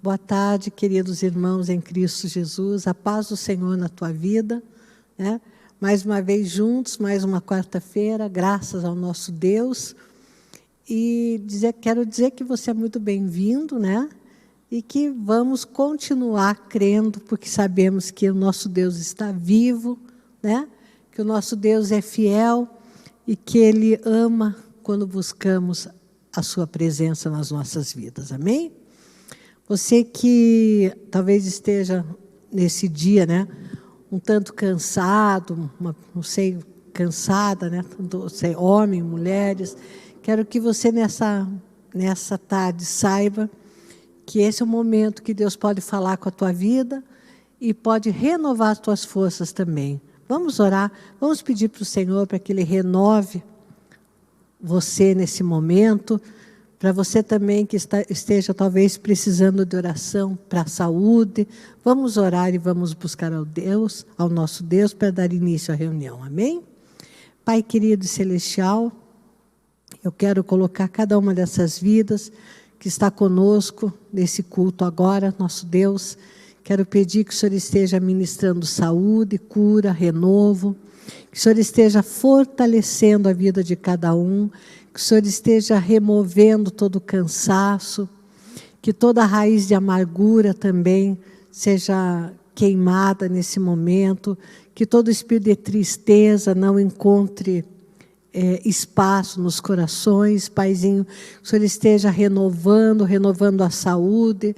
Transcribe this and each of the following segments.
Boa tarde, queridos irmãos em Cristo Jesus. A paz do Senhor na tua vida, né? Mais uma vez juntos, mais uma quarta-feira, graças ao nosso Deus. E quero dizer que você é muito bem-vindo, né? E que vamos continuar crendo, porque sabemos que o nosso Deus está vivo, né? Que o nosso Deus é fiel e que Ele ama quando buscamos a sua presença nas nossas vidas. Amém? Você que talvez esteja nesse dia, né, um tanto cansado, não sei, cansada, né, não sei, homem, mulheres, quero que você nessa tarde saiba que esse é o momento que Deus pode falar com a tua vida e pode renovar as tuas forças também. Vamos orar, vamos pedir para o Senhor para que Ele renove você nesse momento. Para você também que esteja talvez precisando de oração para a saúde, vamos orar e vamos buscar ao nosso Deus para dar início à reunião. Amém? Pai querido e celestial, eu quero colocar cada uma dessas vidas que está conosco nesse culto agora, nosso Deus. Quero pedir que o Senhor esteja ministrando saúde, cura, renovo, que o Senhor esteja fortalecendo a vida de cada um, que o Senhor esteja removendo todo o cansaço, que toda raiz de amargura também seja queimada nesse momento, que todo espírito de tristeza não encontre espaço nos corações. Paizinho, que o Senhor esteja renovando a saúde,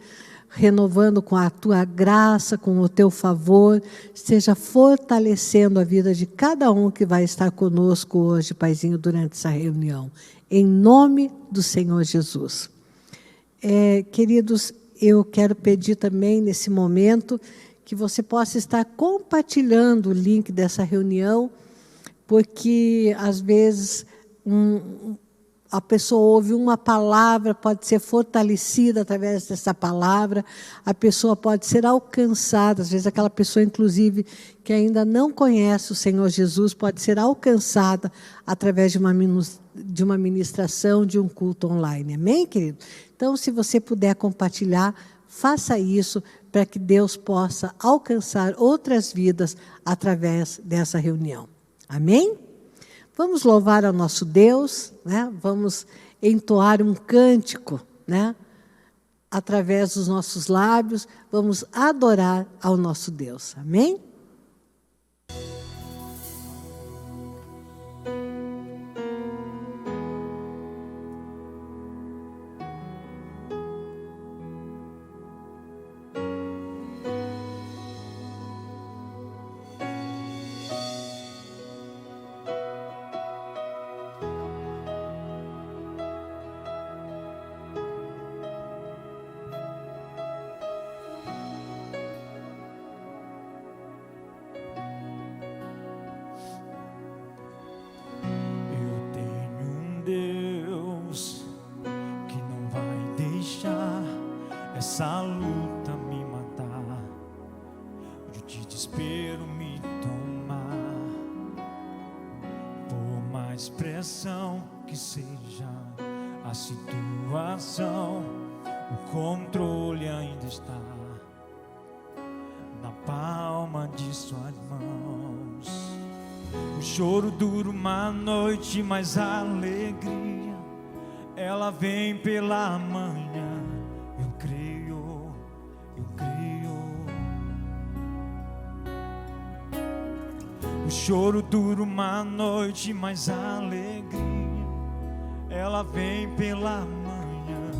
renovando com a tua graça, com o teu favor, esteja fortalecendo a vida de cada um que vai estar conosco hoje, Paizinho, durante essa reunião. Em nome do Senhor Jesus. Queridos, eu quero pedir também nesse momento que você possa estar compartilhando o link dessa reunião, porque às vezes a pessoa ouve uma palavra, pode ser fortalecida através dessa palavra, a pessoa pode ser alcançada, às vezes aquela pessoa, inclusive, que ainda não conhece o Senhor Jesus, pode ser alcançada através de uma ministração, de um culto online. Amém, querido? Então, se você puder compartilhar, faça isso para que Deus possa alcançar outras vidas através dessa reunião. Amém? Vamos louvar ao nosso Deus, né? Vamos entoar um cântico, né? Através dos nossos lábios, vamos adorar ao nosso Deus. Amém? Essa luta me matar, de desespero me tomar, por mais pressão que seja a situação, o controle ainda está na palma de suas mãos. O choro dura uma noite, mas a alegria ela vem pela manhã. Eu creio. O choro dura uma noite, mas a alegria ela vem pela manhã.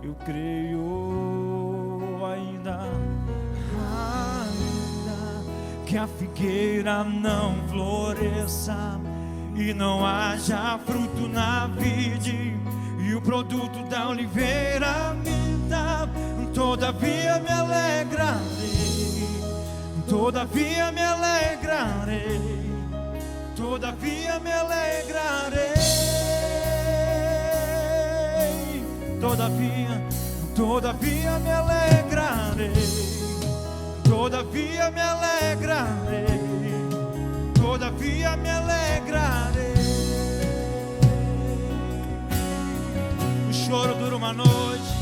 Eu creio ainda que a figueira não floresça e não haja fruto na vide, e o produto da oliveira minta. Todavia me alegrarei, todavia me alegrarei, todavia me alegrarei, todavia me alegrarei, todavia me alegrarei, todavia me alegrarei. O choro dura uma noite,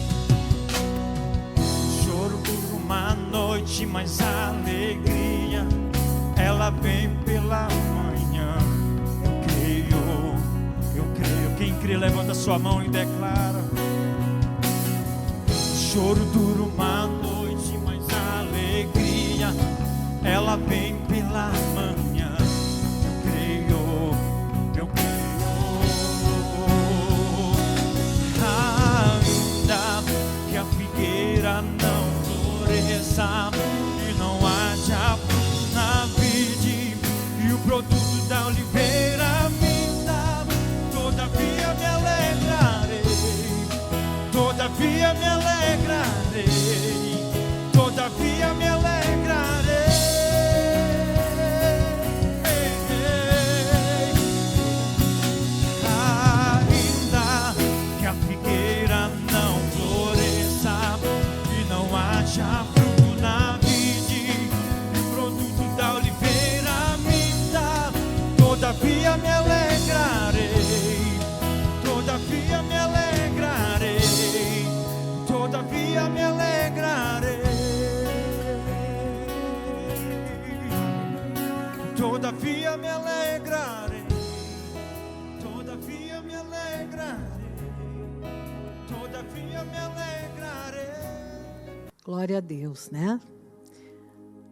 noite, mas a alegria, ela vem pela manhã. Eu creio. Quem crê, levanta sua mão e declara. O choro dura uma noite, mas a alegria, ela vem pela manhã. Eu creio. Ainda que a figueira não floresça e não haja fruto na vide, e o produto da oliveira minta, todavia me alegrarei, todavia me alegrarei, todavia me alegrarei. Ainda que a figueira não floresça e não haja fruto na vide, e o produto da oliveira minta, todavia me alegrarei, todavia me alegrarei, todavia me alegrarei, todavia me alegrarei, todavia me alegrarei, todavia me alegrarei. Glória a Deus, né?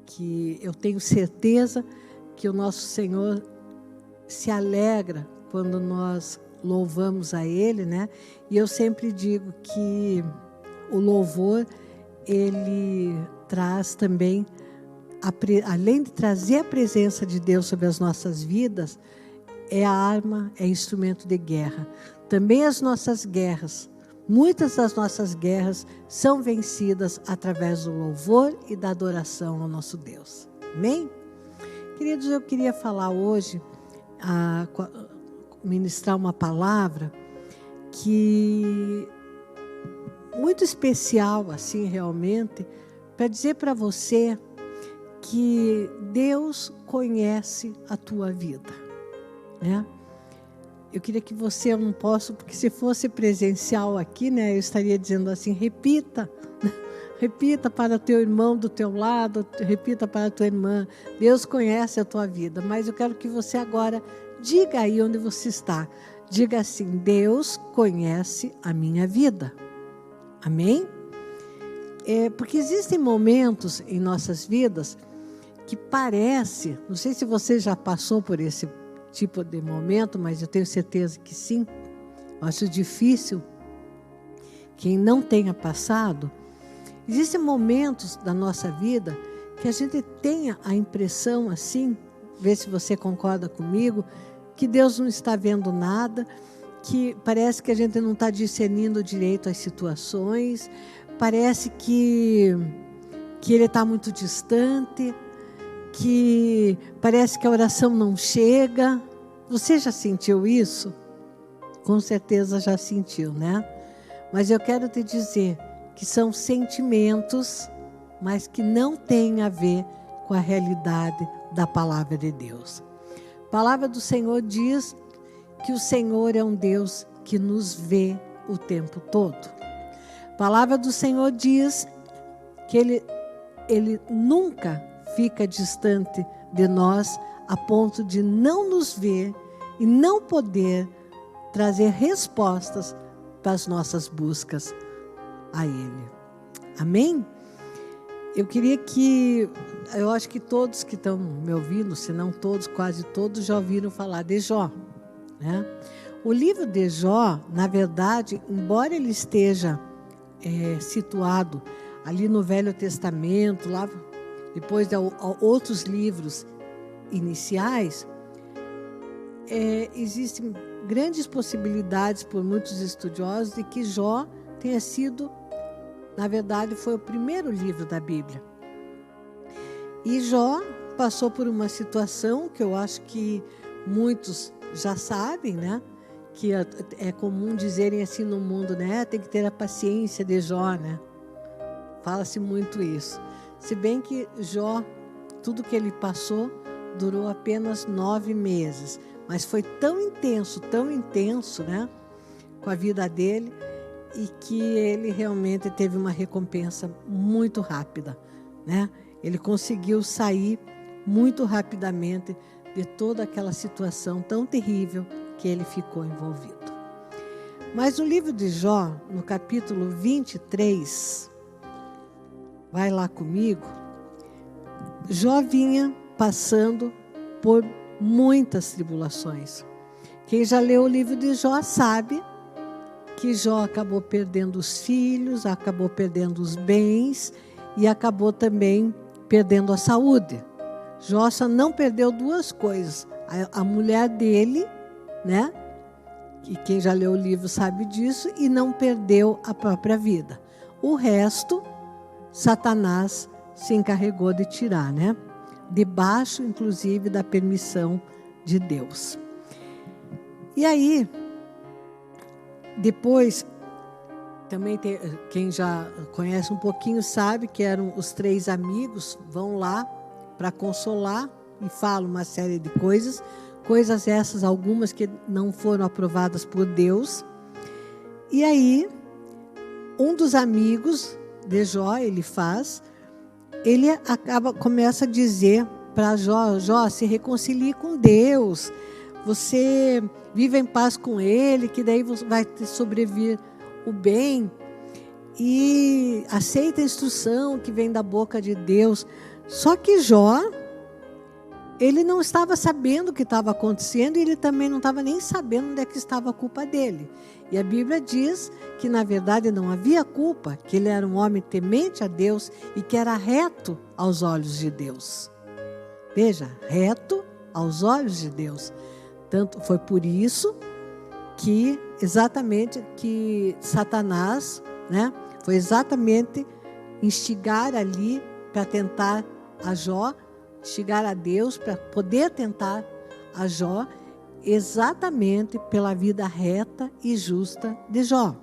Que eu tenho certeza que o nosso Senhor se alegra quando nós louvamos a Ele, né? E eu sempre digo que o louvor, ele traz também, além de trazer a presença de Deus sobre as nossas vidas, é a arma, é instrumento de guerra. Também as nossas guerras, muitas das nossas guerras são vencidas através do louvor e da adoração ao nosso Deus. Amém? Queridos, eu queria falar hoje, ministrar uma palavra que muito especial, assim, realmente, para dizer para você que Deus conhece a tua vida, né? Eu queria que você, eu não posso, porque se fosse presencial aqui, né, eu estaria dizendo assim, repita para teu irmão do teu lado, repita para a tua irmã, Deus conhece a tua vida, mas eu quero que você agora diga aí onde você está, diga assim, Deus conhece a minha vida, amém? Porque existem momentos em nossas vidas que parece, não sei se você já passou por esse tipo de momento, mas eu tenho certeza que sim, eu acho difícil quem não tenha passado. Existem momentos da nossa vida que a gente tenha a impressão assim, vê se você concorda comigo, que Deus não está vendo nada, que parece que a gente não está discernindo direito as situações, parece que Ele está muito distante, que parece que a oração não chega. Você já sentiu isso? Com certeza já sentiu, né? Mas eu quero te dizer que são sentimentos, mas que não têm a ver com a realidade da palavra de Deus. A palavra do Senhor diz que o Senhor é um Deus que nos vê o tempo todo. A palavra do Senhor diz que Ele nunca fica distante de nós a ponto de não nos ver e não poder trazer respostas para as nossas buscas a Ele. Amém? Eu acho que todos que estão me ouvindo, se não todos, quase todos, já ouviram falar de Jó, né? O livro de Jó, na verdade, embora ele esteja situado ali no Velho Testamento, lá depois de outros livros iniciais, existem grandes possibilidades por muitos estudiosos de que Jó tenha sido, na verdade, foi o primeiro livro da Bíblia. E Jó passou por uma situação que eu acho que muitos já sabem, né? Que é comum dizerem assim no mundo, né? Tem que ter a paciência de Jó, né? Fala-se muito isso. Se bem que Jó, tudo que ele passou, durou apenas 9 meses. Mas foi tão intenso, né? Com a vida dele, e que ele realmente teve uma recompensa muito rápida. né? Ele conseguiu sair muito rapidamente de toda aquela situação tão terrível que ele ficou envolvido. Mas no livro de Jó, no capítulo 23, vai lá comigo, Jó vinha passando por muitas tribulações. Quem já leu o livro de Jó sabe que Jó acabou perdendo os filhos, acabou perdendo os bens e acabou também perdendo a saúde. Jó só não perdeu duas coisas: a mulher dele, né? E quem já leu o livro sabe disso, e não perdeu a própria vida. O resto, Satanás se encarregou de tirar, né? Debaixo, inclusive, da permissão de Deus. E aí, depois, também tem, quem já conhece um pouquinho sabe que eram os 3 amigos, vão lá para consolar e falam uma série de coisas essas, algumas que não foram aprovadas por Deus. E aí, um dos amigos de Jó, começa a dizer para Jó: Jó, se reconcilie com Deus, você vive em paz com Ele, que daí vai te sobreviver o bem, e aceita a instrução que vem da boca de Deus. Só que Jó, ele não estava sabendo o que estava acontecendo, e ele também não estava nem sabendo onde é que estava a culpa dele. E a Bíblia diz que, na verdade, não havia culpa, que ele era um homem temente a Deus e que era reto aos olhos de Deus. Veja, reto aos olhos de Deus. Tanto foi por isso que, exatamente, que Satanás, né, foi exatamente instigar ali para tentar a Jó, chegar a Deus para poder tentar a Jó, exatamente pela vida reta e justa de Jó.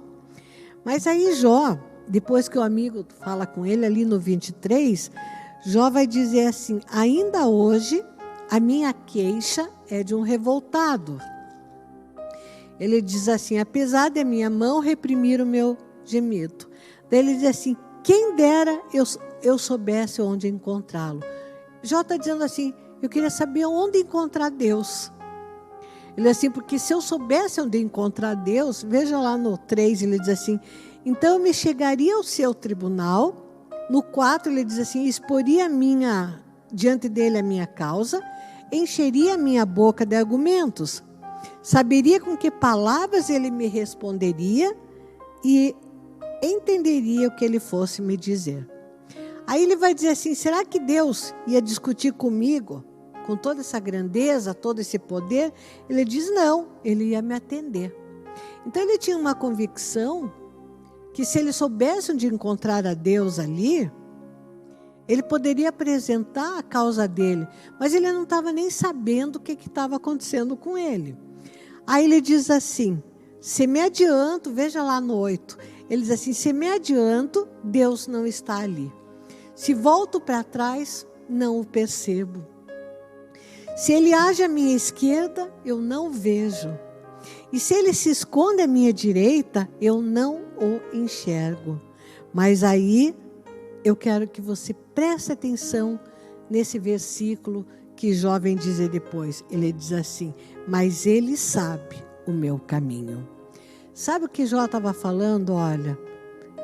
Mas aí Jó, depois que o amigo fala com ele ali no 23, Jó vai dizer assim: ainda hoje a minha queixa é de um revoltado. Ele diz assim: apesar de a minha mão reprimir o meu gemido. Daí ele diz assim: quem dera eu soubesse onde encontrá-lo. Jó está dizendo assim: eu queria saber onde encontrar Deus. Ele diz assim: porque se eu soubesse onde encontrar Deus, veja lá no 3, ele diz assim: então eu me chegaria ao seu tribunal. No 4 ele diz assim: exporia diante dele a minha causa, encheria a minha boca de argumentos, saberia com que palavras ele me responderia e entenderia o que ele fosse me dizer. Aí ele vai dizer assim: será que Deus ia discutir comigo, com toda essa grandeza, todo esse poder? Ele diz: não, ele ia me atender. Então ele tinha uma convicção que, se ele soubesse onde encontrar a Deus ali, ele poderia apresentar a causa dele, mas ele não estava nem sabendo o que estava acontecendo com ele. Aí ele diz assim: se me adianto, veja lá no 8, ele diz assim: se me adianto, Deus não está ali. Se volto para trás, não o percebo. Se ele age à minha esquerda, eu não vejo. E se ele se esconde à minha direita, eu não o enxergo. Mas aí eu quero que você preste atenção nesse versículo que Jó vem dizer depois. Ele diz assim: mas ele sabe o meu caminho. Sabe o que Jó estava falando? Olha,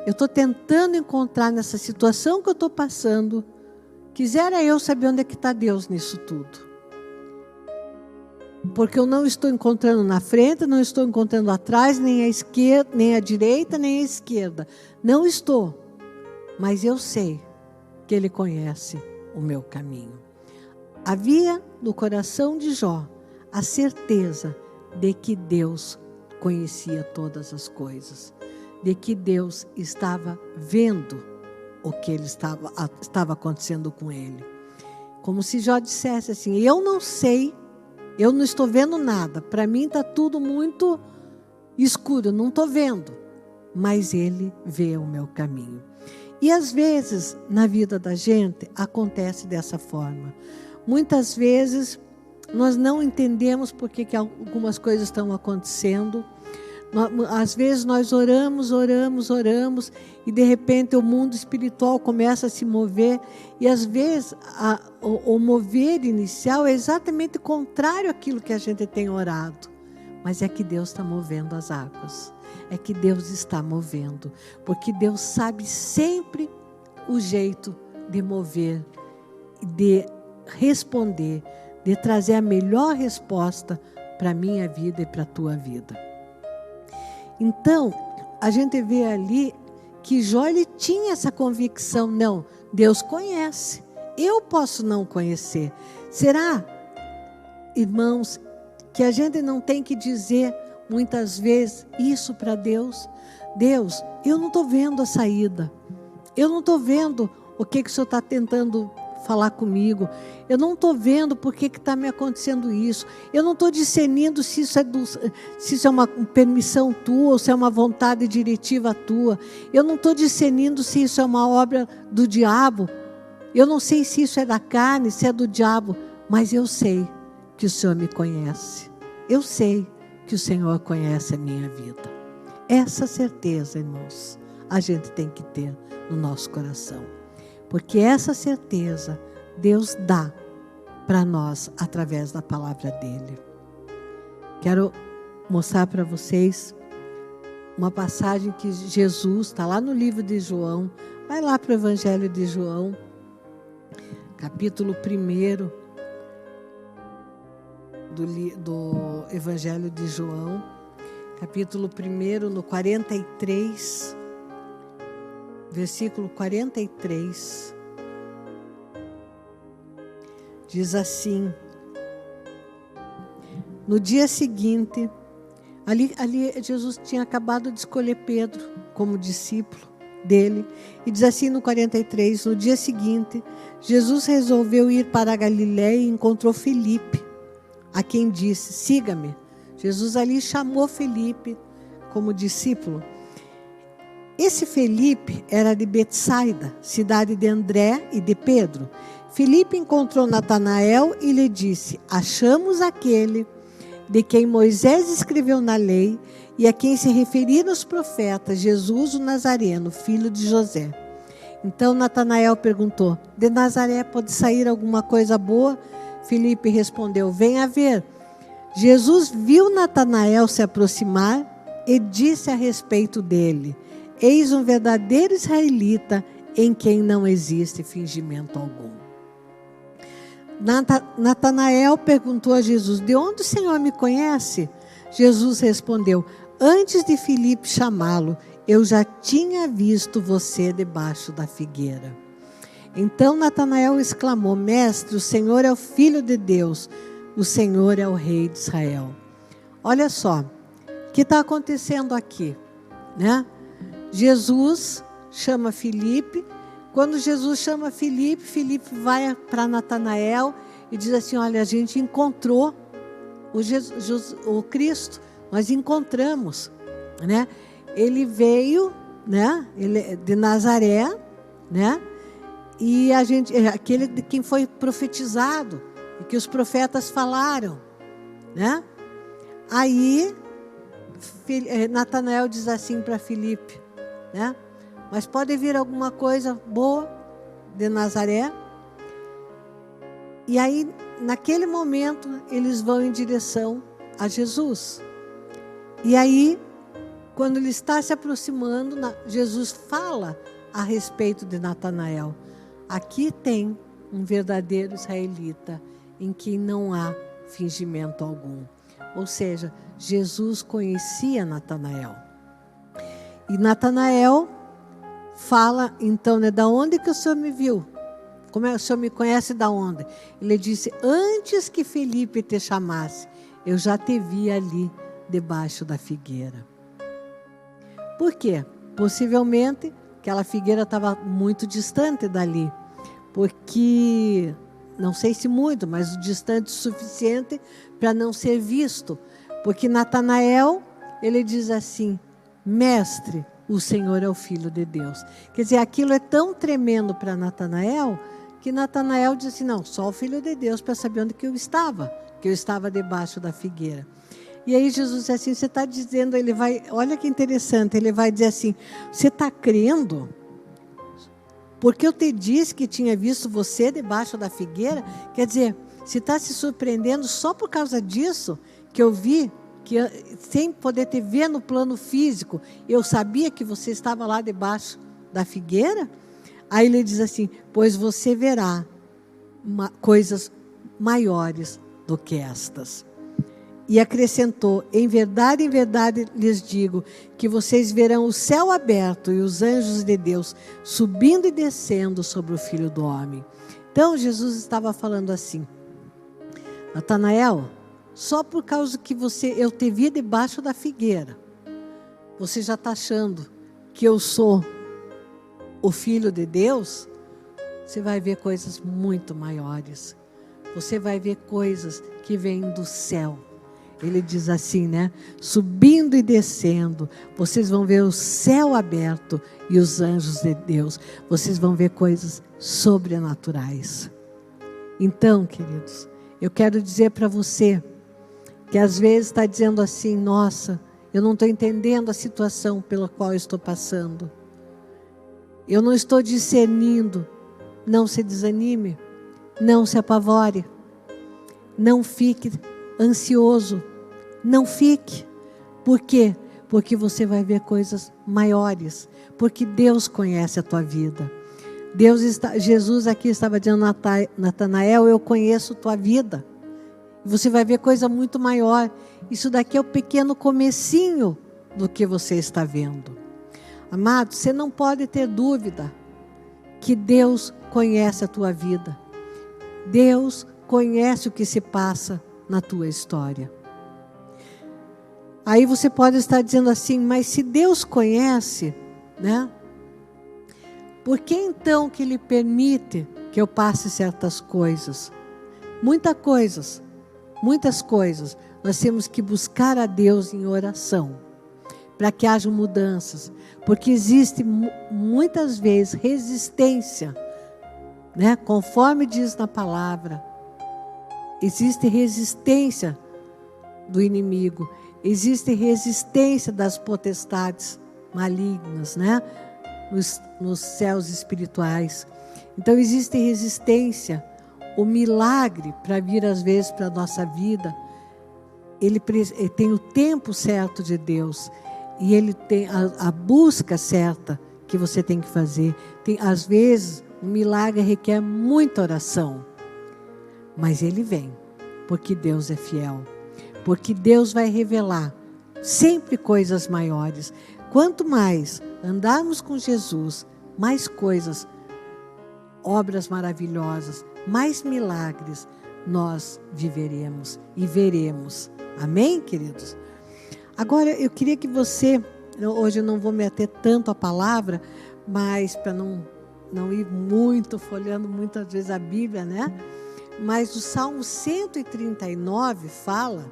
eu estou tentando encontrar nessa situação que eu estou passando. Quisera eu saber onde é que está Deus nisso tudo. Porque eu não estou encontrando na frente, não estou encontrando atrás, nem à esquerda, nem à direita, nem à esquerda. Não estou. Mas eu sei que Ele conhece o meu caminho. Havia no coração de Jó a certeza de que Deus conhecia todas as coisas, de que Deus estava vendo o que estava acontecendo com ele. Como se Jó dissesse assim: eu não sei, eu não estou vendo nada, para mim está tudo muito escuro, não estou vendo, mas Ele vê o meu caminho. E às vezes, na vida da gente, acontece dessa forma. Muitas vezes, nós não entendemos por que algumas coisas estão acontecendo. Às vezes nós oramos, e de repente o mundo espiritual começa a se mover, e às vezes o mover inicial é exatamente contrário àquilo que a gente tem orado. Mas é que Deus está movendo as águas, é que Deus está movendo, porque Deus sabe sempre o jeito de mover, de responder, de trazer a melhor resposta para a minha vida e para a tua vida. Então, a gente vê ali que Jó, ele tinha essa convicção, não, Deus conhece, eu posso não conhecer. Será, irmãos, que a gente não tem que dizer muitas vezes isso para Deus? Deus, eu não estou vendo a saída, eu não estou vendo o que o Senhor está tentando falar comigo, eu não estou vendo por que está me acontecendo isso, eu não estou discernindo se isso é uma permissão tua ou se é uma vontade diretiva tua, eu não estou discernindo se isso é uma obra do diabo, eu não sei se isso é da carne, se é do diabo, mas eu sei que o Senhor me conhece, eu sei que o Senhor conhece a minha vida. Essa certeza, irmãos, a gente tem que ter no nosso coração, porque essa certeza Deus dá para nós através da palavra dele. Quero mostrar para vocês uma passagem que Jesus, está lá no livro de João, vai lá para o Evangelho de João, capítulo 1 do Evangelho de João, capítulo 1, no 43, versículo 43, diz assim: no dia seguinte, ali Jesus tinha acabado de escolher Pedro como discípulo dele, e diz assim no 43, no dia seguinte, Jesus resolveu ir para a Galiléia e encontrou Filipe, a quem disse, siga-me. Jesus ali chamou Filipe como discípulo. Esse Filipe era de Betsaida, cidade de André e de Pedro. Filipe encontrou Natanael e lhe disse, achamos aquele de quem Moisés escreveu na lei e a quem se referiram os profetas, Jesus o Nazareno, filho de José. Então Natanael perguntou, de Nazaré pode sair alguma coisa boa? Filipe respondeu, venha ver. Jesus viu Natanael se aproximar e disse a respeito dele, eis um verdadeiro israelita em quem não existe fingimento algum. Natanael perguntou a Jesus, de onde o Senhor me conhece? Jesus respondeu, antes de Filipe chamá-lo, eu já tinha visto você debaixo da figueira. Então Natanael exclamou, mestre, o Senhor é o Filho de Deus, o Senhor é o Rei de Israel. Olha só, o que está acontecendo aqui, né? Jesus chama Filipe. Quando Jesus chama Filipe, Filipe vai para Natanael e diz assim, olha, a gente encontrou o Cristo, nós encontramos, né? Ele veio, né? Ele de Nazaré, né? E a gente, aquele de quem foi profetizado, e que os profetas falaram, né? Aí Natanael diz assim para Filipe, né? Mas pode vir alguma coisa boa de Nazaré? E aí, naquele momento, eles vão em direção a Jesus. E aí, quando ele está se aproximando, Jesus fala a respeito de Natanael. Aqui tem um verdadeiro israelita em quem não há fingimento algum. Ou seja, Jesus conhecia Natanael. E Natanael fala, então, né, da onde que o Senhor me viu? Como é que o Senhor me conhece da onde? Ele disse, antes que Filipe te chamasse, eu já te vi ali debaixo da figueira. Por quê? Possivelmente, aquela figueira estava muito distante dali, porque, não sei se muito, mas distante o suficiente para não ser visto, porque Natanael, ele diz assim, mestre, o Senhor é o Filho de Deus. Quer dizer, aquilo é tão tremendo para Natanael, que Natanael disse, não, só o Filho de Deus para saber onde que eu estava debaixo da figueira. E aí Jesus diz assim, você está dizendo, ele vai, olha que interessante, ele vai dizer assim, você está crendo? Porque eu te disse que tinha visto você debaixo da figueira? Quer dizer, você está se surpreendendo só por causa disso, que eu vi, que sem poder te ver no plano físico, eu sabia que você estava lá debaixo da figueira? Aí ele diz assim, pois você verá coisas maiores do que estas. E acrescentou, em verdade lhes digo, que vocês verão o céu aberto e os anjos de Deus subindo e descendo sobre o Filho do Homem. Então Jesus estava falando assim, Natanael, só por causa que eu te vi debaixo da figueira, você já está achando que eu sou o Filho de Deus? Você vai ver coisas muito maiores. Você vai ver coisas que vêm do céu. Ele diz assim, né? Subindo e descendo, vocês vão ver o céu aberto e os anjos de Deus. Vocês vão ver coisas sobrenaturais. Então, queridos, eu quero dizer para você que às vezes está dizendo assim, nossa, eu não estou entendendo a situação pela qual eu estou passando. Eu não estou discernindo. Não se desanime, não se apavore, não fique ansioso, não fique. Por quê? Porque você vai ver coisas maiores, porque Deus conhece a tua vida. Jesus aqui estava dizendo, Natanael, eu conheço a tua vida. Você vai ver coisa muito maior. Isso daqui é o pequeno comecinho do que você está vendo. Amado, você não pode ter dúvida que Deus conhece a tua vida. Deus conhece o que se passa na tua história. Aí você pode estar dizendo assim, mas se Deus conhece, né? Por que então que Ele permite que eu passe certas coisas? Muitas coisas. Nós temos que buscar a Deus em oração, para que haja mudanças, porque existe muitas vezes resistência, né? Conforme diz na palavra, existe resistência do inimigo, existe resistência das potestades malignas, né? Nos céus espirituais. Então existe resistência. O milagre para vir às vezes para a nossa vida, ele tem o tempo certo de Deus. E Ele tem a busca certa que você tem que fazer. Às vezes, um milagre requer muita oração. Mas Ele vem, porque Deus é fiel. Porque Deus vai revelar sempre coisas maiores. Quanto mais andarmos com Jesus, mais coisas, obras maravilhosas, mais milagres nós viveremos e veremos. Amém, queridos? Agora, eu queria que você, hoje eu não vou me ater tanto à palavra, mas para não ir muito, folheando muitas vezes a Bíblia, né? Mas o Salmo 139 fala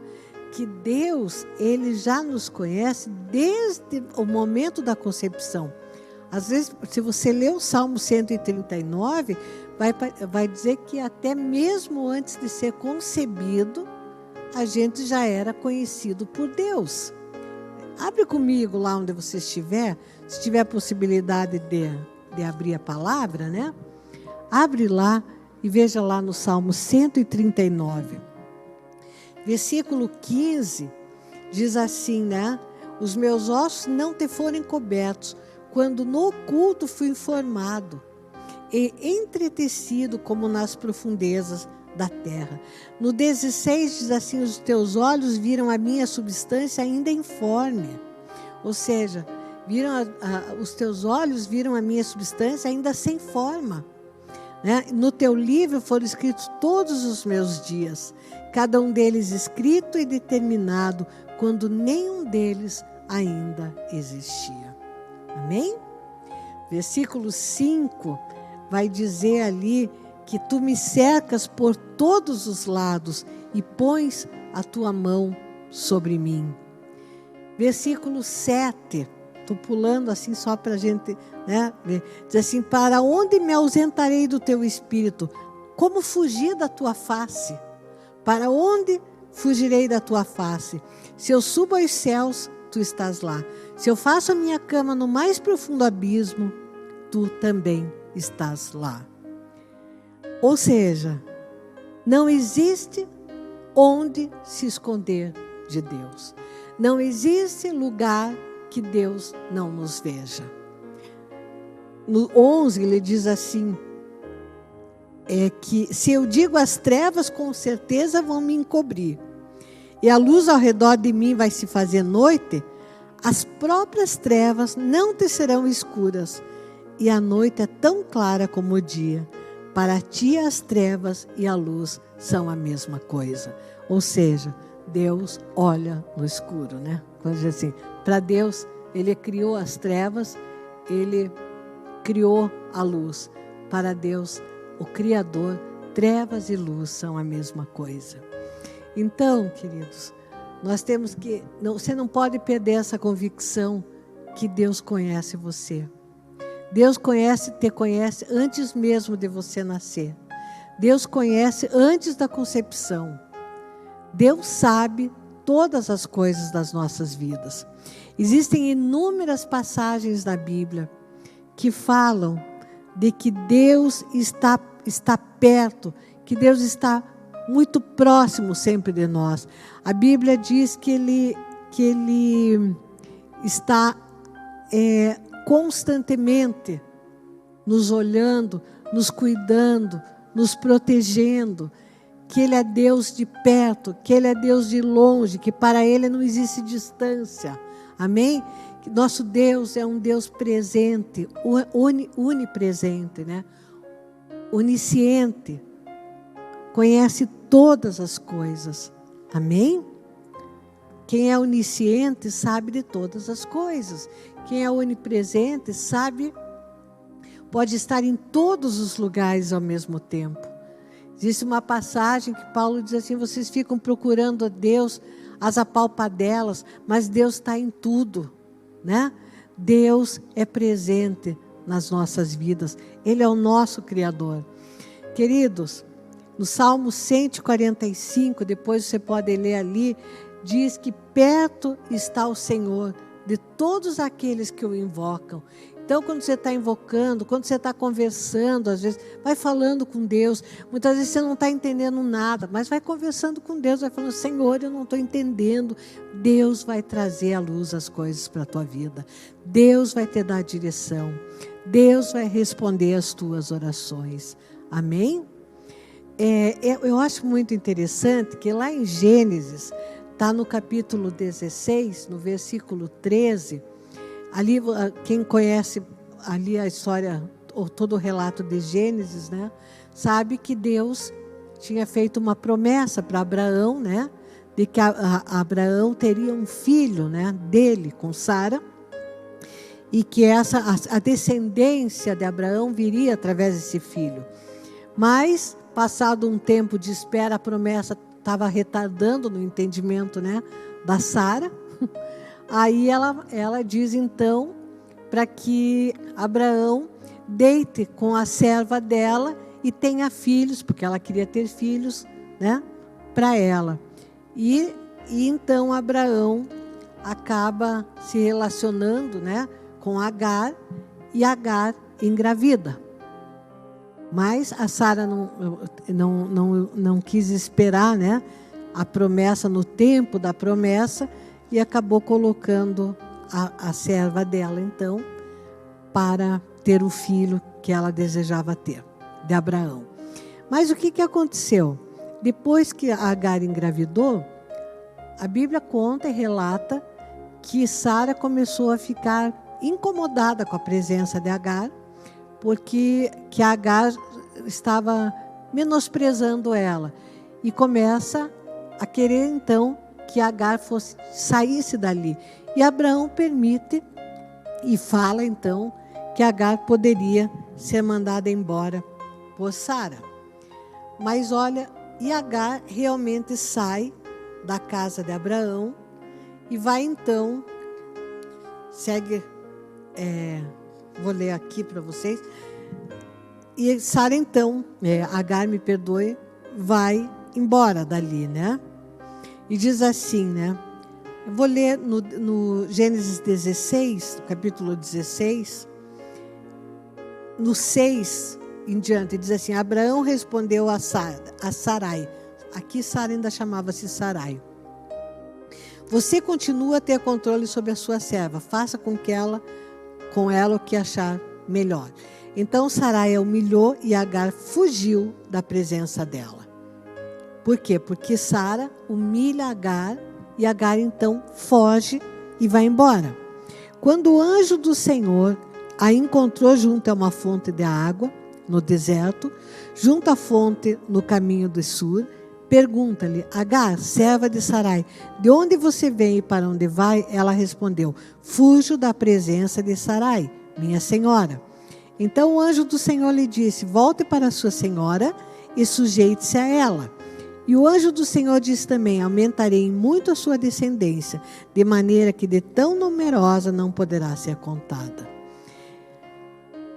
que Deus, Ele já nos conhece desde o momento da concepção. Às vezes, se você ler o Salmo 139, vai dizer que até mesmo antes de ser concebido, a gente já era conhecido por Deus. Abre comigo lá onde você estiver, se tiver a possibilidade de abrir a palavra, né? Abre lá e veja lá no Salmo 139. Versículo 15, diz assim, né? Os meus ossos não te forem cobertos, quando no oculto fui informado, e entretecido como nas profundezas da terra. No 16 diz assim, os teus olhos viram a minha substância ainda informe. Ou seja, os teus olhos viram a minha substância ainda sem forma. Né? No teu livro foram escritos todos os meus dias, cada um deles escrito e determinado, quando nenhum deles ainda existia. Amém? Versículo 5 vai dizer ali que tu me cercas por todos os lados e pões a tua mão sobre mim. Versículo 7, estou pulando assim só para a gente, né, ver. Diz assim, para onde me ausentarei do teu espírito? Como fugir da tua face? Para onde fugirei da tua face? Se eu subo aos céus, tu estás lá. Se eu faço a minha cama no mais profundo abismo, tu também estás lá. Ou seja, não existe onde se esconder de Deus. Não existe lugar que Deus não nos veja. No 11 ele diz assim, que se eu digo as trevas, com certeza vão me encobrir, e a luz ao redor de mim vai se fazer noite, as próprias trevas não te serão escuras, e a noite é tão clara como o dia. Para ti as trevas e a luz são a mesma coisa. Ou seja, Deus olha no escuro, né? Quando diz assim, para Deus, Ele criou as trevas, Ele criou a luz. Para Deus, o Criador, trevas e luz são a mesma coisa. Então, queridos, nós temos que... você não pode perder essa convicção que Deus conhece você. Deus te conhece antes mesmo de você nascer. Deus conhece antes da concepção. Deus sabe todas as coisas das nossas vidas. Existem inúmeras passagens na Bíblia que falam de que Deus está perto, que Deus está muito próximo sempre de nós. A Bíblia diz que Ele está constantemente nos olhando, nos cuidando, nos protegendo, que Ele é Deus de perto, que Ele é Deus de longe, que para Ele não existe distância. Amém? Que nosso Deus é um Deus presente, onipresente, né? Onisciente, conhece todas as coisas. Amém? Quem é onisciente sabe de todas as coisas. Quem é onipresente sabe, pode estar em todos os lugares ao mesmo tempo. Existe uma passagem que Paulo diz assim, vocês ficam procurando a Deus, as apalpadelas, mas Deus está em tudo, né? Deus é presente nas nossas vidas. Ele é o nosso Criador. Queridos, no Salmo 145, depois você pode ler ali, diz que perto está o Senhor de todos aqueles que o invocam. Então, quando você está invocando, quando você está conversando, às vezes, vai falando com Deus. Muitas vezes você não está entendendo nada, mas vai conversando com Deus, vai falando, Senhor, eu não estou entendendo. Deus vai trazer à luz as coisas para a tua vida. Deus vai te dar a direção. Deus vai responder as tuas orações. Amém? Eu acho muito interessante que lá em Gênesis, está no capítulo 16, no versículo 13, ali, quem conhece ali a história, ou todo o relato de Gênesis, né, sabe que Deus tinha feito uma promessa para Abraão, né, de que Abraão teria um filho, né, dele com Sara, e que a descendência de Abraão viria através desse filho. Mas, passado um tempo de espera, a promessa estava retardando no entendimento, né, da Sara. Aí ela diz então para que Abraão deite com a serva dela e tenha filhos, porque ela queria ter filhos, né, para ela. E então Abraão acaba se relacionando, né, com Agar, e Agar engravida. Mas a Sara não quis esperar, né, a promessa, no tempo da promessa, e acabou colocando a serva dela, então, para ter o filho que ela desejava ter, de Abraão. Mas o que aconteceu? Depois que Agar engravidou, a Bíblia conta e relata que Sara começou a ficar incomodada com a presença de Agar, porque que Agar estava menosprezando ela, e começa a querer então que Agar saísse dali. E Abraão permite e fala então que Agar poderia ser mandada embora por Sara. Mas olha, e Agar realmente sai da casa de Abraão e vai então, vou ler aqui para vocês. E Sara então, Agar, me perdoe, vai embora dali, né? E diz assim, né? Eu vou ler no Gênesis 16, capítulo 16, no 6 em diante, diz assim: Abraão respondeu a Sarai. Aqui Sara ainda chamava-se Sarai. Você continua a ter controle sobre a sua serva. Faça com ela o que achar melhor. Então Sarai a humilhou e Agar fugiu da presença dela. Por quê? Porque Sara humilha Agar e Agar então foge e vai embora. Quando o anjo do Senhor a encontrou junto a uma fonte de água no deserto, junto à fonte no caminho do sul, pergunta-lhe: Agar, serva de Sarai, de onde você vem e para onde vai? Ela respondeu: fujo da presença de Sarai, minha senhora. Então o anjo do Senhor lhe disse: volte para sua senhora e sujeite-se a ela. E o anjo do Senhor diz também: aumentarei muito a sua descendência, de maneira que de tão numerosa não poderá ser contada.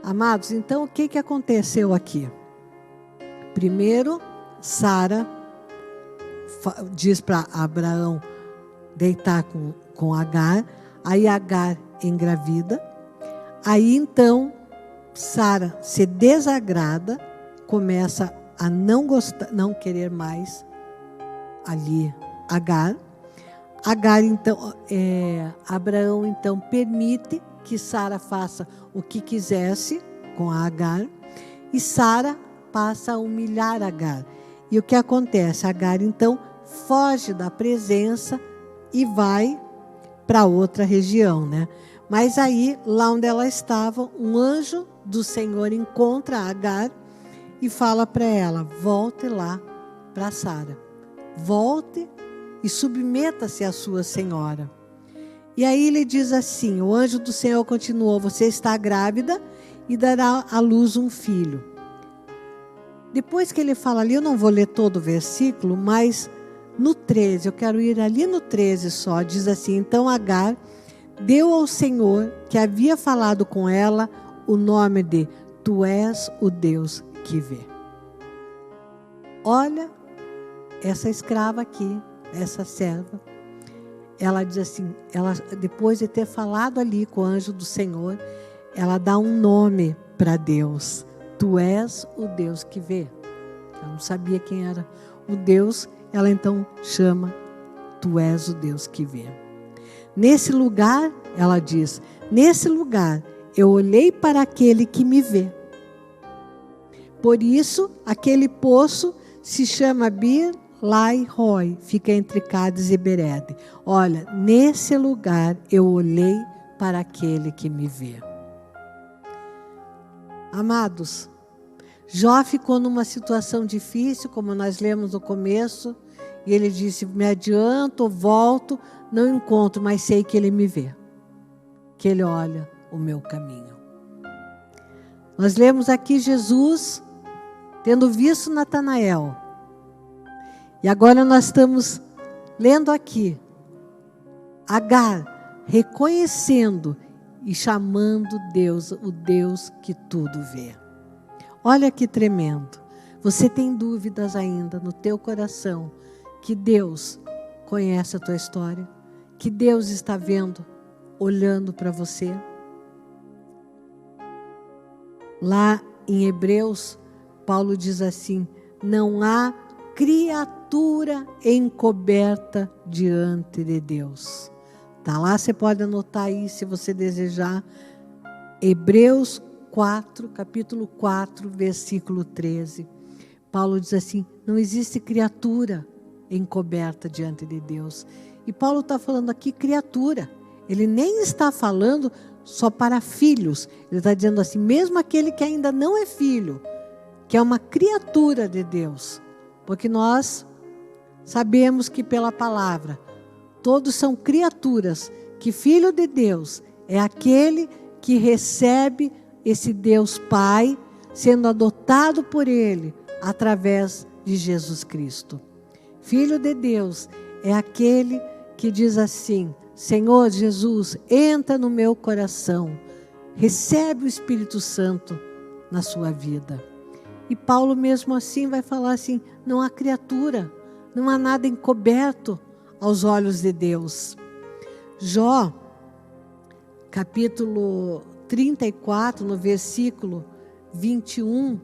Amados, então o que aconteceu aqui? Primeiro, Sara diz para Abraão deitar com Agar, aí Agar engravida, aí então Sara se desagrada, começa a não querer mais ali Agar. Então, Abraão então permite que Sara faça o que quisesse com a Agar, e Sara passa a humilhar Agar. E o que acontece? Agar então foge da presença e vai para outra região, né? Mas aí, lá onde ela estava, um anjo do Senhor encontra Agar e fala para ela: volte lá para Sara. Volte e submeta-se à sua senhora. E aí ele diz assim, o anjo do Senhor continuou: você está grávida e dará à luz um filho. Depois que ele fala ali, eu não vou ler todo o versículo, mas no 13, eu quero ir ali no 13 só, diz assim: então Agar deu ao Senhor, que havia falado com ela, o nome de Tu és o Deus que vê. Olha, essa escrava aqui, essa serva, ela diz assim, depois de ter falado ali com o anjo do Senhor, ela dá um nome para Deus: Tu és o Deus que vê. Ela não sabia quem era o Deus, ela então chama: Tu és o Deus que vê. Nesse lugar, ela diz, nesse lugar eu olhei para aquele que me vê. Por isso, aquele poço se chama Bir Lai Roi, fica entre Cádiz e Bered. Olha, nesse lugar eu olhei para aquele que me vê. Amados, Jó ficou numa situação difícil, como nós lemos no começo, e ele disse: me adianto, volto, não encontro, mas sei que ele me vê, que ele olha o meu caminho. Nós lemos aqui Jesus tendo visto Natanael. E agora nós estamos lendo aqui Agar reconhecendo e chamando Deus, o Deus que tudo vê. Olha que tremendo. Você tem dúvidas ainda no teu coração que Deus conhece a tua história? Que Deus está vendo, olhando para você? Lá em Hebreus, Paulo diz assim: não há criatura encoberta diante de Deus. Tá lá, você pode anotar aí se você desejar. Hebreus 4, capítulo 4, versículo 13. Paulo diz assim: não existe criatura encoberta diante de Deus. E Paulo está falando aqui criatura. Ele nem está falando só para filhos. Ele está dizendo assim, mesmo aquele que ainda não é filho, que é uma criatura de Deus. Porque nós sabemos que pela palavra, todos são criaturas, que filho de Deus é aquele que recebe esse Deus Pai, sendo adotado por Ele, através de Jesus Cristo. Filho de Deus é aquele que diz assim: Senhor Jesus, entra no meu coração, recebe o Espírito Santo na sua vida. E Paulo mesmo assim vai falar assim: não há criatura, não há nada encoberto aos olhos de Deus. Jó, capítulo 34, no versículo 21,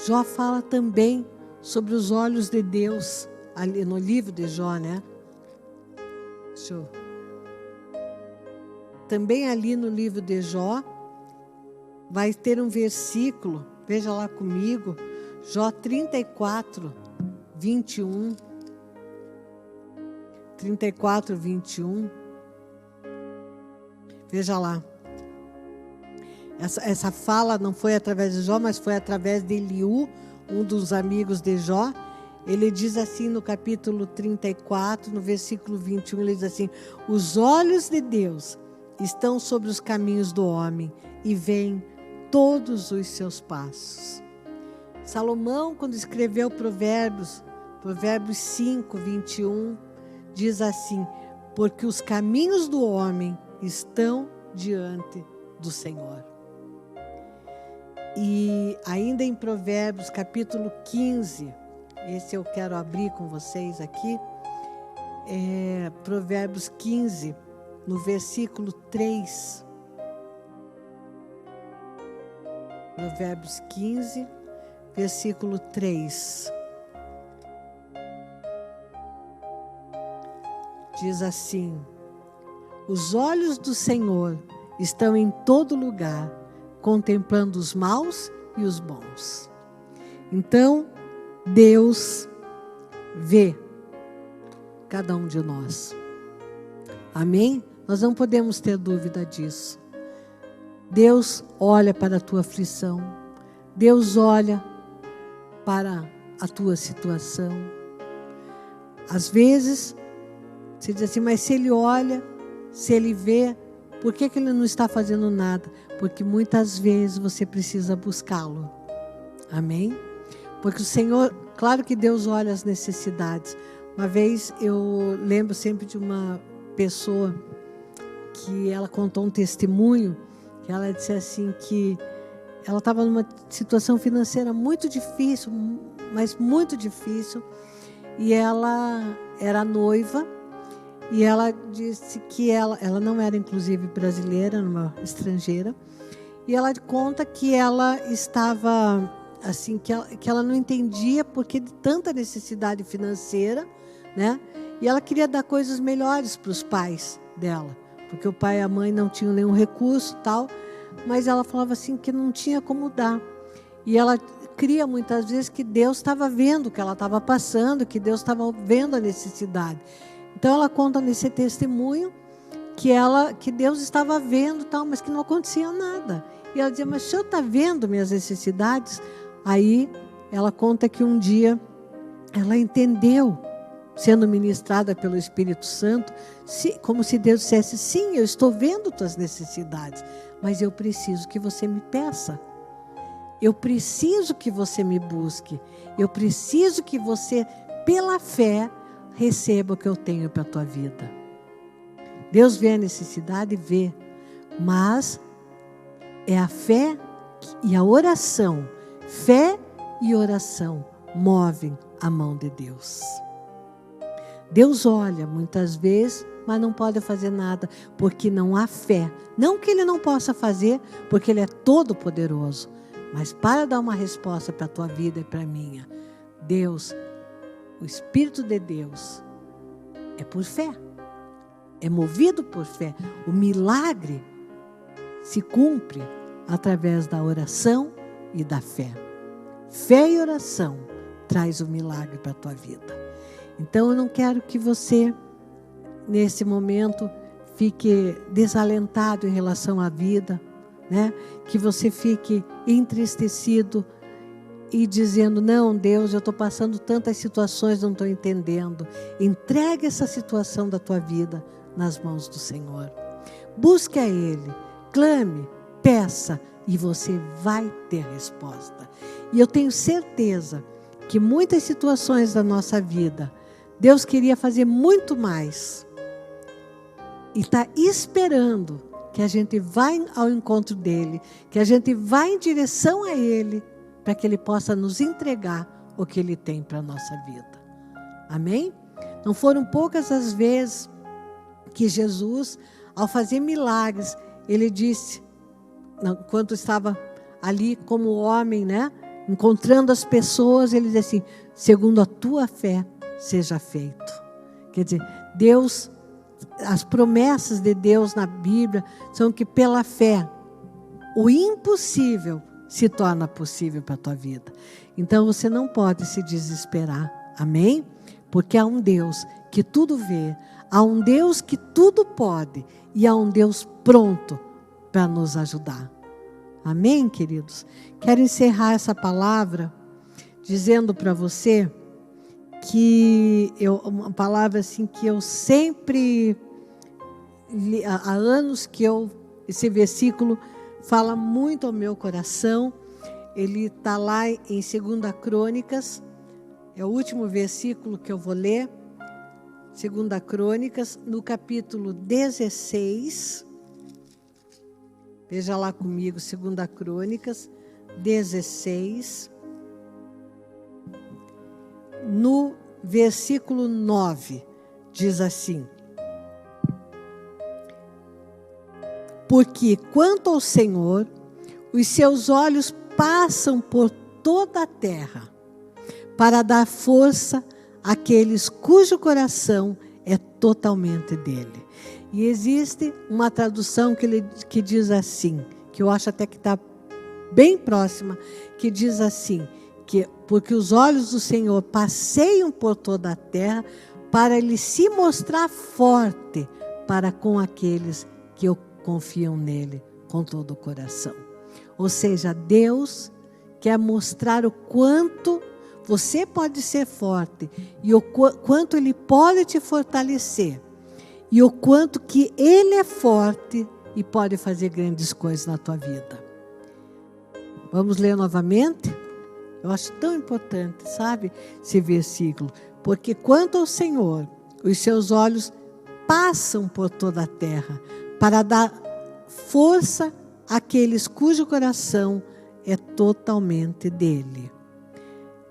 Jó fala também sobre os olhos de Deus, ali no livro de Jó, né? Também ali no livro de Jó, vai ter um versículo, veja lá comigo, Jó 34, 21. 34, 21. Veja lá. Essa fala não foi através de Jó, mas foi através de Eliú, um dos amigos de Jó. Ele diz assim no capítulo 34, no versículo 21, ele diz assim: os olhos de Deus estão sobre os caminhos do homem e veem todos os seus passos. Salomão, quando escreveu Provérbios 5, 21, diz assim: porque os caminhos do homem estão diante do Senhor. E ainda em Provérbios capítulo 15, esse eu quero abrir com vocês aqui, Provérbios 15, no versículo 3. Provérbios 15, versículo 3. Diz assim: os olhos do Senhor estão em todo lugar, contemplando os maus e os bons. Então, Deus vê cada um de nós. Amém? Nós não podemos ter dúvida disso. Deus olha para a tua aflição. Deus olha para a tua situação. Às vezes, você diz assim, mas se Ele olha, se Ele vê, por que Ele não está fazendo nada? Porque muitas vezes você precisa buscá-lo. Amém? Porque o Senhor, claro que Deus olha as necessidades. Uma vez eu lembro sempre de uma pessoa que ela contou um testemunho, que ela disse assim que ela estava numa situação financeira muito difícil, mas muito difícil, e ela era noiva, e ela disse que ela não era inclusive brasileira, uma estrangeira, e ela conta que ela estava assim, que ela não entendia porque de tanta necessidade financeira, né? E ela queria dar coisas melhores para os pais dela, porque o pai e a mãe não tinham nenhum recurso e tal, mas ela falava assim que não tinha como dar. E ela cria muitas vezes que Deus estava vendo o que ela estava passando, que Deus estava vendo a necessidade. Então ela conta nesse testemunho que Deus estava vendo tal, mas que não acontecia nada. E ela dizia, mas o Senhor está vendo minhas necessidades? Aí ela conta que um dia ela entendeu, sendo ministrada pelo Espírito Santo, como se Deus dissesse, sim, eu estou vendo tuas necessidades, mas eu preciso que você me peça. Eu preciso que você me busque. Eu preciso que você, pela fé, receba o que eu tenho para a tua vida. Deus vê a necessidade, vê, mas é a fé e a oração. Fé e oração movem a mão de Deus. Deus olha muitas vezes, mas não pode fazer nada, porque não há fé. Não que Ele não possa fazer, porque Ele é todo poderoso, mas para dar uma resposta para a tua vida e para a minha, Deus, o Espírito de Deus, é por fé, é movido por fé. O milagre se cumpre através da oração e da fé. Fé e oração traz o milagre para a tua vida. Então eu não quero que você, nesse momento, fique desalentado em relação à vida, né? Que você fique entristecido e dizendo, não, Deus, eu estou passando tantas situações, não estou entendendo. Entregue essa situação da tua vida nas mãos do Senhor. Busque a Ele, clame, peça, e você vai ter resposta. E eu tenho certeza que muitas situações da nossa vida, Deus queria fazer muito mais. E está esperando que a gente vá ao encontro dEle, que a gente vá em direção a Ele, para que Ele possa nos entregar o que Ele tem para a nossa vida. Amém? Não foram poucas as vezes que Jesus, ao fazer milagres, ele disse, enquanto estava ali como homem, né, encontrando as pessoas, ele disse assim: segundo a tua fé, seja feito. Quer dizer, Deus, as promessas de Deus na Bíblia são que pela fé, o impossível se torna possível para a tua vida. Então você não pode se desesperar, amém? Porque há um Deus que tudo vê, há um Deus que tudo pode e há um Deus pronto para nos ajudar. Amém, queridos? Quero encerrar essa palavra dizendo para você que uma palavra assim que eu sempre, há anos que esse versículo fala muito ao meu coração. Ele está lá em 2 Crônicas, é o último versículo que eu vou ler. 2 Crônicas, no capítulo 16. Veja lá comigo, 2 Crônicas 16. No versículo 9, diz assim: porque quanto ao Senhor, os seus olhos passam por toda a terra, para dar força àqueles cujo coração é totalmente dele. E existe uma tradução que diz assim, que eu acho até que está bem próxima, que diz assim, que porque os olhos do Senhor passeiam por toda a terra, para Ele se mostrar forte para com aqueles que confiam nele com todo o coração. Ou seja, Deus quer mostrar o quanto você pode ser forte e o quanto Ele pode te fortalecer e o quanto que Ele é forte e pode fazer grandes coisas na tua vida. Vamos ler novamente? Eu acho tão importante, sabe, esse versículo. Porque quanto ao Senhor, os seus olhos passam por toda a terra, para dar força àqueles cujo coração é totalmente dele.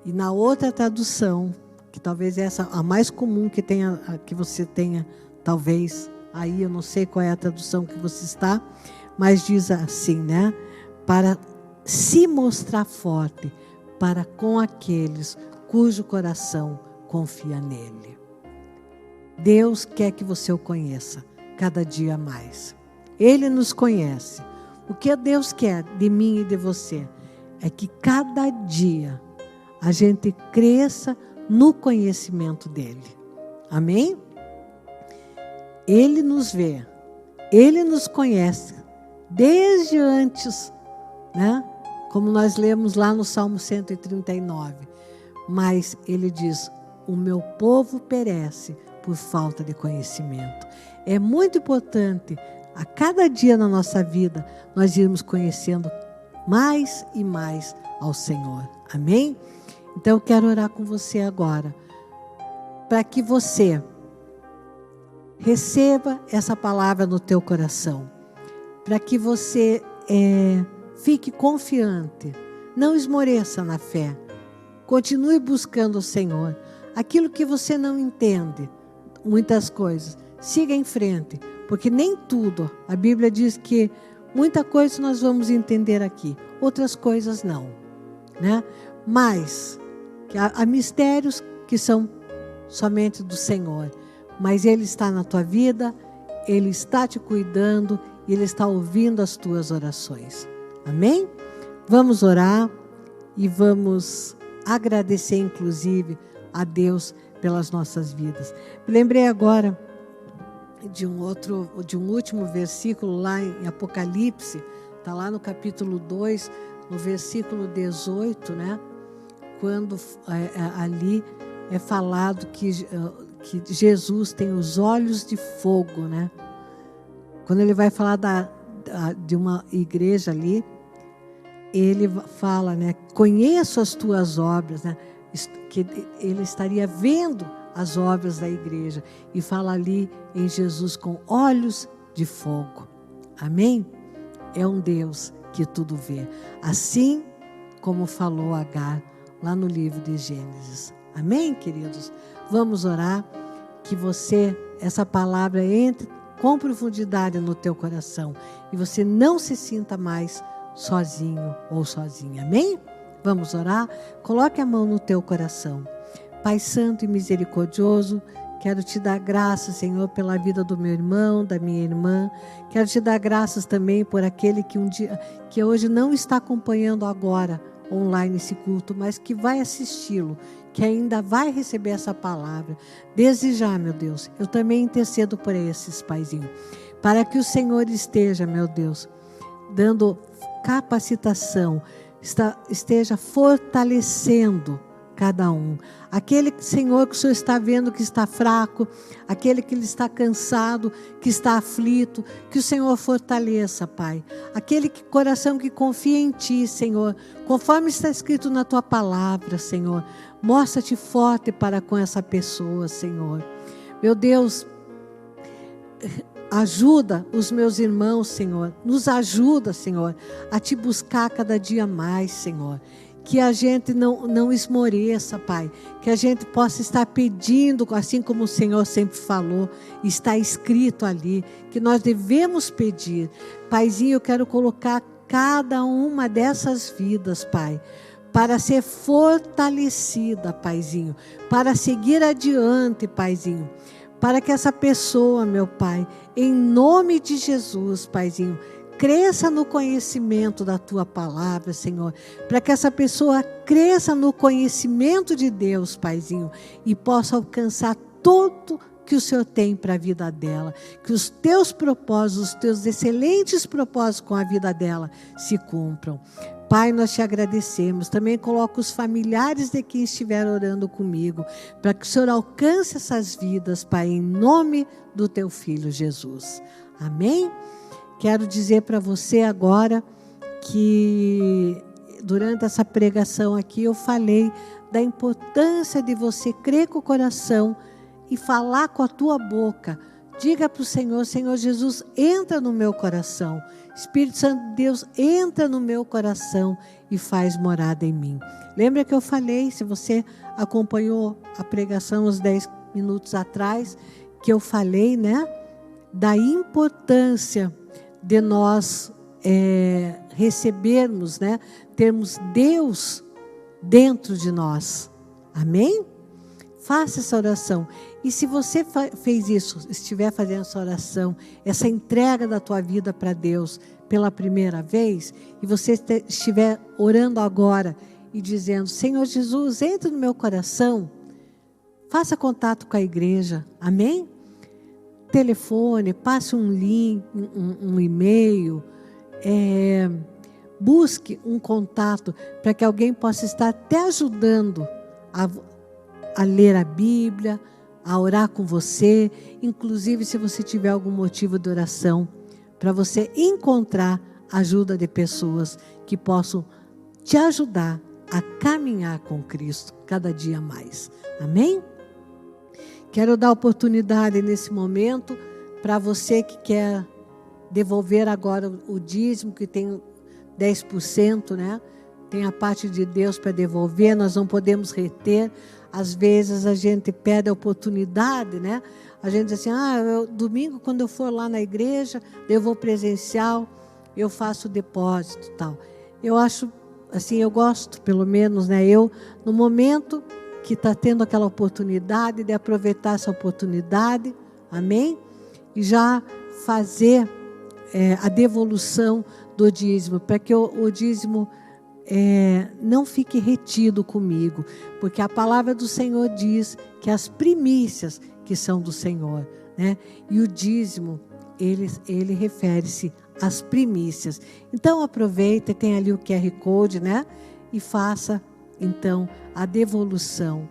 E na outra tradução, que talvez essa a mais comum que você tenha, talvez, aí eu não sei qual é a tradução que você está, mas diz assim, né? Para se mostrar forte para com aqueles cujo coração confia nele. Deus quer que você o conheça cada dia mais. Ele nos conhece. O que Deus quer de mim e de você é que cada dia a gente cresça no conhecimento dele. Amém? Ele nos vê, ele nos conhece desde antes, né? Como nós lemos lá no Salmo 139. Mas ele diz: o meu povo perece por falta de conhecimento. É muito importante, a cada dia na nossa vida, nós irmos conhecendo mais e mais ao Senhor. Amém? Então eu quero orar com você agora, para que você receba essa palavra no teu coração, para que você fique confiante, não esmoreça na fé, continue buscando o Senhor. Aquilo que você não entende, muitas coisas, siga em frente, porque nem tudo, a Bíblia diz que muita coisa nós vamos entender aqui, outras coisas não, né? Mas há mistérios que são somente do Senhor, mas Ele está na tua vida, Ele está te cuidando e Ele está ouvindo as tuas orações. Amém? Vamos orar e vamos agradecer, inclusive, a Deus pelas nossas vidas. Me lembrei agora de um último versículo lá em Apocalipse, está lá no capítulo 2, no versículo 18, né? Quando ali é falado que Jesus tem os olhos de fogo, né? Quando ele vai falar de uma igreja ali, ele fala, né? Conheço as tuas obras, né? Que ele estaria vendo as obras da igreja e fala ali em Jesus com olhos de fogo. Amém? É um Deus que tudo vê. Assim como falou Agar lá no livro de Gênesis. Amém, queridos? Vamos orar. que essa palavra entre com profundidade no teu coração e você não se sinta mais sozinho ou sozinha. Amém? Vamos orar? Coloque a mão no teu coração. Pai santo e misericordioso, quero te dar graças, Senhor, pela vida do meu irmão, da minha irmã. Quero te dar graças também por aquele que hoje não está acompanhando agora online esse culto, mas que vai assisti-lo, que ainda vai receber essa palavra. Desde já, meu Deus, eu também intercedo por esses, Paizinho, para que o Senhor esteja, meu Deus, dando capacitação, esteja fortalecendo cada um. Aquele, Senhor, que o Senhor está vendo que está fraco, aquele que ele está cansado, que está aflito, que o Senhor fortaleça, Pai. Aquele coração que confia em Ti, Senhor, conforme está escrito na Tua palavra, Senhor, mostra-te forte para com essa pessoa, Senhor. Meu Deus, ajuda os meus irmãos, Senhor, nos ajuda, Senhor, a Te buscar cada dia mais, Senhor. Que a gente não esmoreça, Pai. Que a gente possa estar pedindo, assim como o Senhor sempre falou, está escrito ali, que nós devemos pedir. Paizinho, eu quero colocar cada uma dessas vidas, Pai, para ser fortalecida, Paizinho, para seguir adiante, Paizinho, para que essa pessoa, meu Pai, em nome de Jesus, Paizinho, cresça no conhecimento da Tua palavra, Senhor, para que essa pessoa cresça no conhecimento de Deus, Paizinho, e possa alcançar tudo que o Senhor tem para a vida dela, que os Teus propósitos, os Teus excelentes propósitos com a vida dela se cumpram. Pai, nós Te agradecemos. Também coloco os familiares de quem estiver orando comigo, para que o Senhor alcance essas vidas, Pai, em nome do Teu Filho Jesus. Amém? Quero dizer para você agora que durante essa pregação aqui eu falei da importância de você crer com o coração e falar com a tua boca. Diga para o Senhor: Senhor Jesus, entra no meu coração. Espírito Santo de Deus, entra no meu coração e faz morada em mim. Lembra que eu falei, se você acompanhou a pregação uns 10 minutos atrás, que eu falei, né, da importância de nós recebermos, né, termos Deus dentro de nós. Amém? Faça essa oração. E se você fez isso, estiver fazendo essa oração, essa entrega da tua vida para Deus pela primeira vez, e você estiver orando agora e dizendo: Senhor Jesus, entre no meu coração, faça contato com a igreja. Amém? Telefone, passe um link, um e-mail, busque um contato para que alguém possa estar até ajudando a ler a Bíblia, a orar com você, inclusive se você tiver algum motivo de oração, para você encontrar ajuda de pessoas que possam te ajudar a caminhar com Cristo cada dia mais. Amém? Quero dar oportunidade nesse momento para você que quer devolver agora o dízimo, que tem 10%, né? Tem a parte de Deus para devolver, nós não podemos reter. Às vezes a gente perde a oportunidade, né? A gente diz assim: domingo quando eu for lá na igreja, eu vou presencial, eu faço depósito e tal. Eu acho, assim, eu gosto, pelo menos, né? Eu, no momento que está tendo aquela oportunidade, de aproveitar essa oportunidade, amém? E já fazer a devolução do dízimo, para que o dízimo não fique retido comigo, porque a palavra do Senhor diz que as primícias que são do Senhor, né? E o dízimo, ele refere-se às primícias. Então aproveita, tem ali o QR Code, né? E faça então a devolução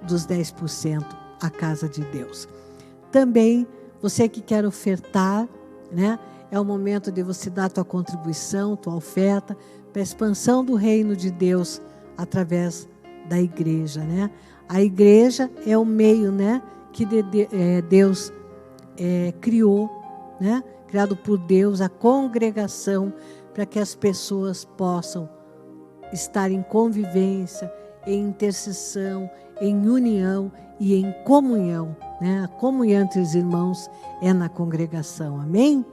dos 10% à casa de Deus. Também, você que quer ofertar, né? É o momento de você dar a tua contribuição, tua oferta, para a expansão do reino de Deus através da igreja, né? A igreja é o meio, né, que Deus criou, né? Criado por Deus, a congregação, para que as pessoas possam estar em convivência, em intercessão, em união e em comunhão, né? A comunhão entre os irmãos é na congregação, amém?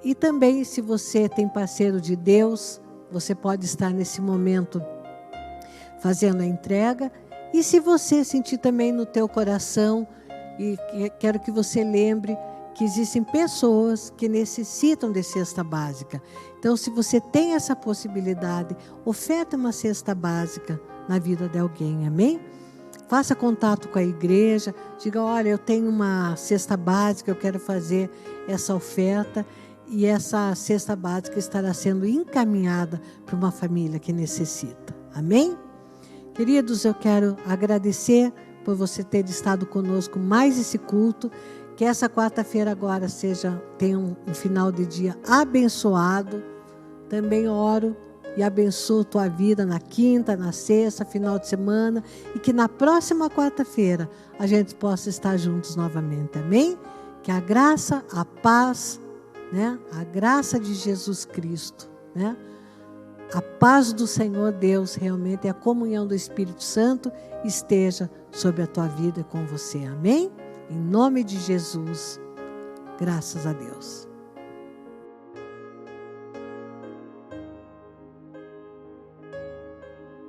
E também, se você tem parceiro de Deus, você pode estar nesse momento fazendo a entrega. E se você sentir também no teu coração, e quero que você lembre que existem pessoas que necessitam de cesta básica. Então, se você tem essa possibilidade, oferte uma cesta básica na vida de alguém, amém? Faça contato com a igreja, diga, olha, eu tenho uma cesta básica, eu quero fazer essa oferta, e essa cesta básica estará sendo encaminhada para uma família que necessita, amém? Queridos, eu quero agradecer por você ter estado conosco mais esse culto, que essa quarta-feira agora tenha um final de dia abençoado. Também oro e abençoo tua vida na quinta, na sexta, final de semana, e que na próxima quarta-feira a gente possa estar juntos novamente, amém? Que a graça, a paz, né? A graça de Jesus Cristo, né? A paz do Senhor Deus, realmente, a comunhão do Espírito Santo esteja sobre a tua vida e com você. Amém? Em nome de Jesus. Graças a Deus.